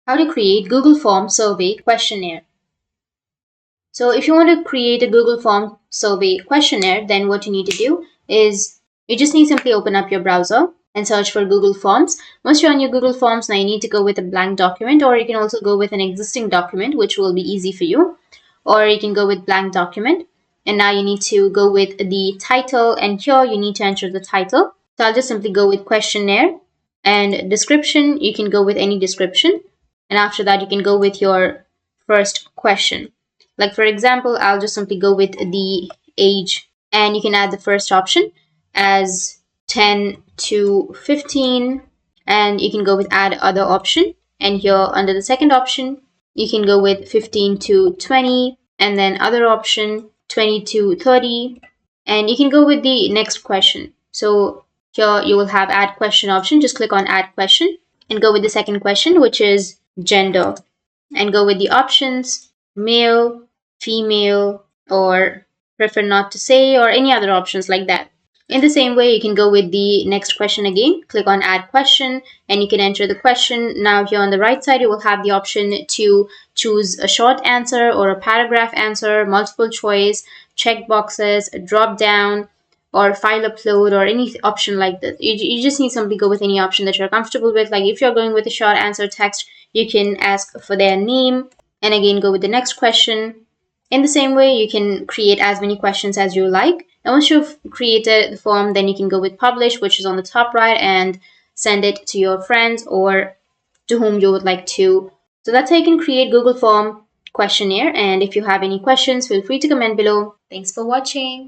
How to create Google Form survey questionnaire. So if you want to create a Google Form survey questionnaire, then what you need to do is you just need to simply open up your browser and search for Google Forms. Once you're on your Google Forms, now you need to go with a blank document, or you can also go with an existing document, which will be easy for you. Or you can go with blank document. And now you need to go with the title, and here you need to enter the title. So I'll just simply go with questionnaire, and description, you can go with any description. And after that, you can go with your first question. Like for example, I'll just simply go with the age, and you can add the first option as 10 to 15, and you can go with add other option. And here under the second option, you can go with 15 to 20, and then other option 20 to 30, and you can go with the next question. So here you will have add question option. Just click on add question and go with the second question, which is gender, and go with the options male, female, or prefer not to say, or any other options like that. In the same way, you can go with the next question again, click on add question, and you can enter the question. Now here on the right side, you will have the option to choose a short answer or a paragraph answer, multiple choice, check boxes, drop down, or file upload, or any option like this. You just need to simply go with any option that you're comfortable with. Like if you're going with a short answer text, you can ask for their name, and again go with the next question. In the same way, you can create as many questions as you like. And once you've created the form, then you can go with publish, which is on the top right, and send it to your friends or to whom you would like to. So that's how you can create Google Form questionnaire. And if you have any questions, feel free to comment below. Thanks for watching.